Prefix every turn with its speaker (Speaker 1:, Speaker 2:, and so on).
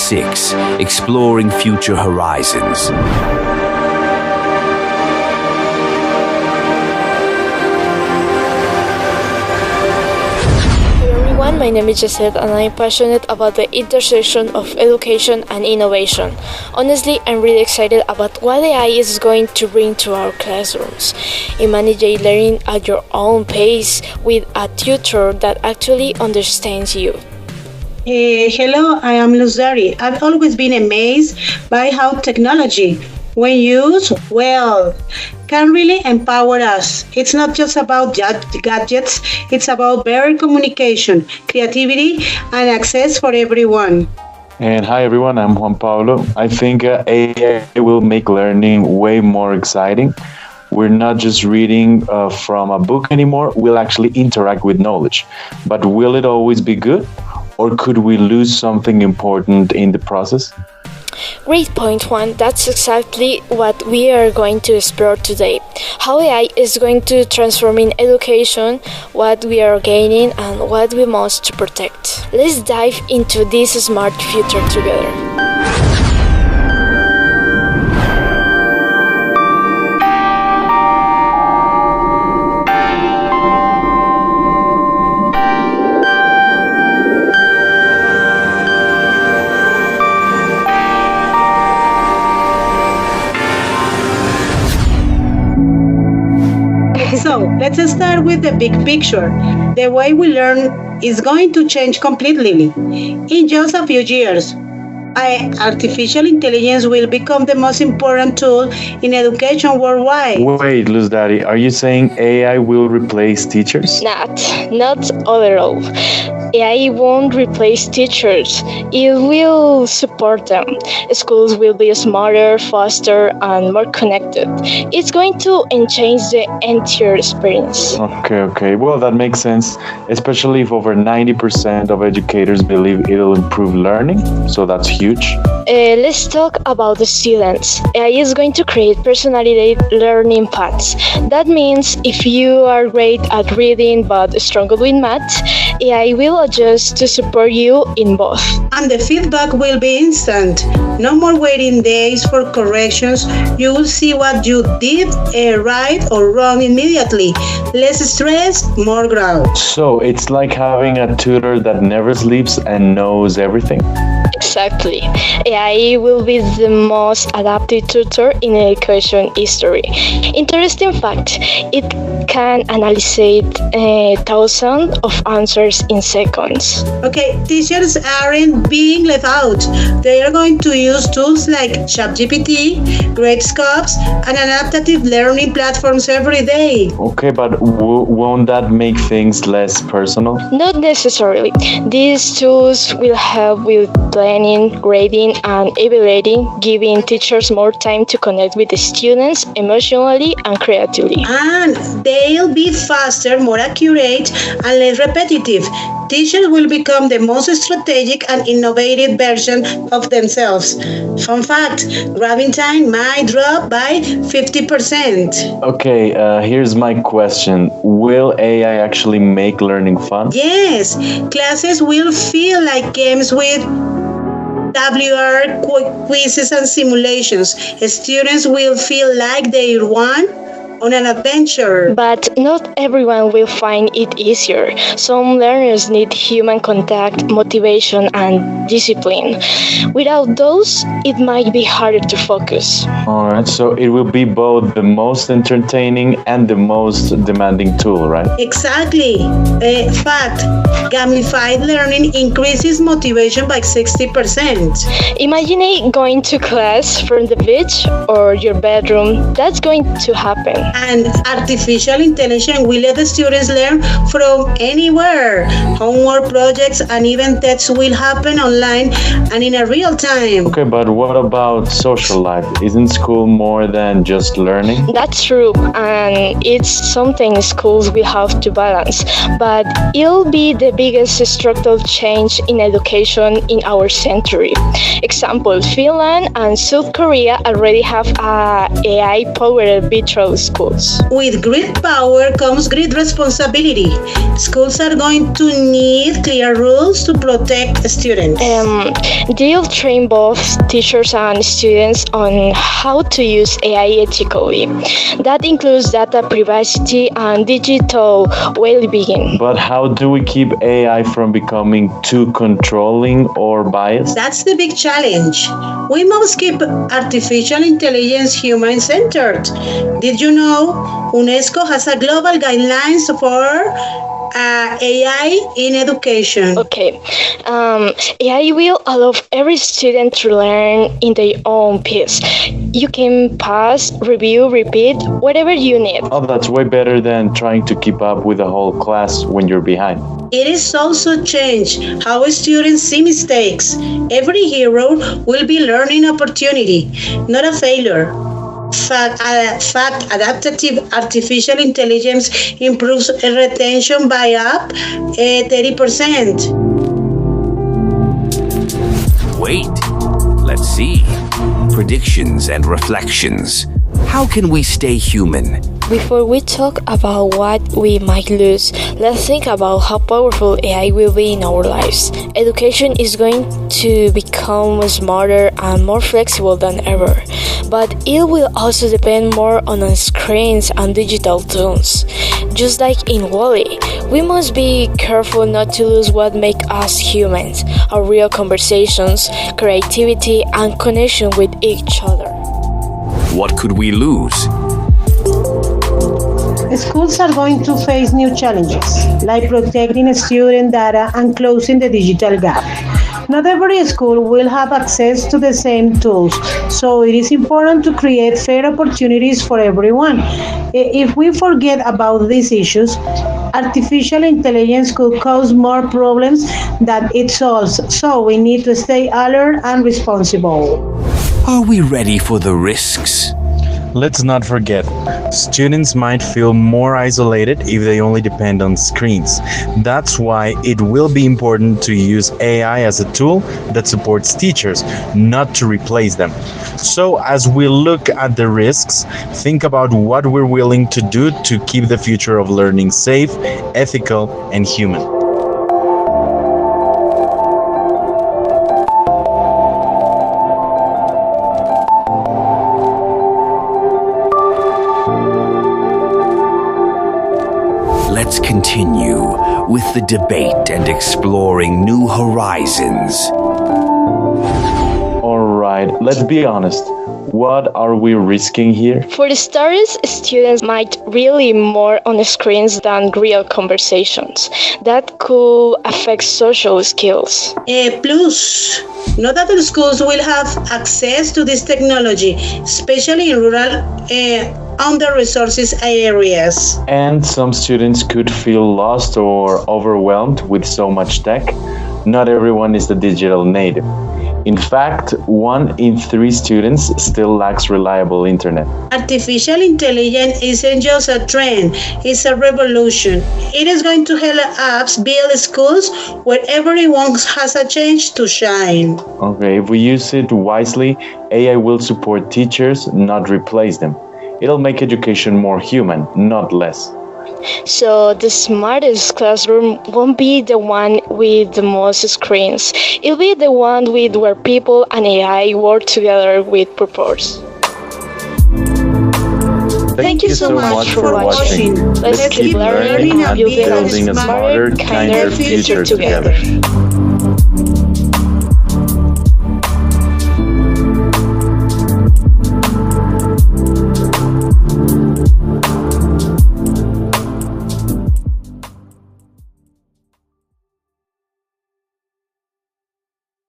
Speaker 1: 6, Exploring Future Horizons.
Speaker 2: My name is Jesset and I'm passionate about the intersection of education and innovation. Honestly, I'm really excited about what AI is going to bring to our classrooms. Imagine learning at your own pace with a tutor that actually understands you.
Speaker 3: Hello, I am Dary. I've always been amazed by how technology, when used well, can really empower us. It's not just about gadgets, it's about better communication, creativity, and access for everyone.
Speaker 4: And hi everyone, I'm Juan Pablo. I think AI will make learning way more exciting. We're not just reading from a book anymore, we'll actually interact with knowledge. But will it always be good? Or could we lose something important in the process?
Speaker 2: Great point, Juan. That's exactly what we are going to explore today. How AI is going to transform in education, what we are gaining, and what we must protect. Let's dive into this smart future together.
Speaker 3: So let's start with the big picture. The way we learn is going to change completely. In just a few years, artificial intelligence will become the most important tool in education worldwide.
Speaker 4: Wait, Luz Daddy, are you saying AI will replace teachers?
Speaker 2: Not overall. AI won't replace teachers, it will support them. Schools will be smarter, faster, and more connected. It's going to enhance the entire experience.
Speaker 4: Okay. Well, that makes sense, especially if over 90% of educators believe it'll improve learning. So that's huge.
Speaker 2: Let's talk about the students. AI is going to create personalized learning paths. That means if you are great at reading but struggle with math, AI will adjust to support you in both.
Speaker 3: And the feedback will be instant. No more waiting days for corrections. You will see what you did right or wrong immediately. Less stress, more growth.
Speaker 4: So it's like having a tutor that never sleeps and knows everything.
Speaker 2: Exactly. AI will be the most adaptive tutor in education history. Interesting fact, it can analyze thousands of answers in seconds.
Speaker 3: Okay, teachers aren't being left out. They are going to use tools like ChatGPT, Gradescopes, and adaptive learning platforms every day.
Speaker 4: Okay, but won't that make things less personal?
Speaker 2: Not necessarily. These tools will help with planning, grading, and evaluating, giving teachers more time to connect with the students emotionally and creatively.
Speaker 3: And they'll be faster, more accurate, and less repetitive. Teachers will become the most strategic and innovative version of themselves. Fun fact, grabbing time might drop by 50%.
Speaker 4: Okay, here's my question. Will AI actually make learning fun?
Speaker 3: Yes, classes will feel like games with WR quizzes and simulations. Students will feel like they won on an adventure.
Speaker 2: But not everyone will find it easier. Some learners need human contact, motivation, and discipline. Without those, it might be harder to focus.
Speaker 4: Alright, so it will be both the most entertaining and the most demanding tool, right?
Speaker 3: Exactly. Fact, gamified learning increases motivation by 60%.
Speaker 2: Imagine going to class from the beach or your bedroom. That's going to happen.
Speaker 3: And artificial intelligence will let the students learn from anywhere. Homework projects and even tests will happen online and in a real time.
Speaker 4: Okay, but what about social life? Isn't school more than just learning?
Speaker 2: That's true, and it's something schools will have to balance. But it'll be the biggest structural change in education in our century. Example, Finland and South Korea already have AI-powered virtual schools. schools.
Speaker 3: With great power comes great responsibility. Schools are going to need clear rules to protect students.
Speaker 2: They'll train both teachers and students on how to use AI ethically. That includes data privacy and digital well-being.
Speaker 4: But how do we keep AI from becoming too controlling or biased?
Speaker 3: That's the big challenge. We must keep artificial intelligence human-centered. Did you know UNESCO has a global guidelines for AI in education?
Speaker 2: Okay, AI will allow every student to learn in their own pace. You can pause, review, repeat, whatever you need.
Speaker 4: Oh, that's way better than trying to keep up with the whole class when you're behind.
Speaker 3: It is also changed how students see mistakes. Every hero will be learning opportunity, not a failure. Adaptive artificial intelligence improves retention by up 30%.
Speaker 1: Wait, let's see. Predictions and reflections. How can we stay human?
Speaker 2: Before we talk about what we might lose, let's think about how powerful AI will be in our lives. Education is going to become smarter and more flexible than ever, but it will also depend more on screens and digital tools. Just like in WALL-E, we must be careful not to lose what makes us humans, our real conversations, creativity, and connection with each other.
Speaker 1: What could we lose?
Speaker 3: Schools are going to face new challenges, like protecting student data and closing the digital gap. Not every school will have access to the same tools, so it is important to create fair opportunities for everyone. If we forget about these issues, artificial intelligence could cause more problems than it solves, so we need to stay alert and responsible.
Speaker 1: Are we ready for the risks?
Speaker 5: Let's not forget, students might feel more isolated if they only depend on screens. That's why it will be important to use AI as a tool that supports teachers, not to replace them. So as we look at the risks, think about what we're willing to do to keep the future of learning safe, ethical, and human.
Speaker 1: Let's continue with the debate and exploring new horizons.
Speaker 4: All right, let's be honest. What are we risking here?
Speaker 2: For the starters, students might rely more on screens than real conversations. That could affect social skills.
Speaker 3: Plus, not all schools will have access to this technology, especially in rural under-resourced areas.
Speaker 4: And some students could feel lost or overwhelmed with so much tech. Not everyone is the digital native. In fact, 1 in 3 students still lacks reliable internet.
Speaker 3: Artificial intelligence isn't just a trend, it's a revolution. It is going to help us build schools where everyone has a chance to shine.
Speaker 4: Okay, if we use it wisely, AI will support teachers, not replace them. It'll make education more human, not less.
Speaker 2: So the smartest classroom won't be the one with the most screens. It'll be the one with where people and AI work together with purpose. Thank you so much for watching. Let's keep learning and building a smarter, kinder future together.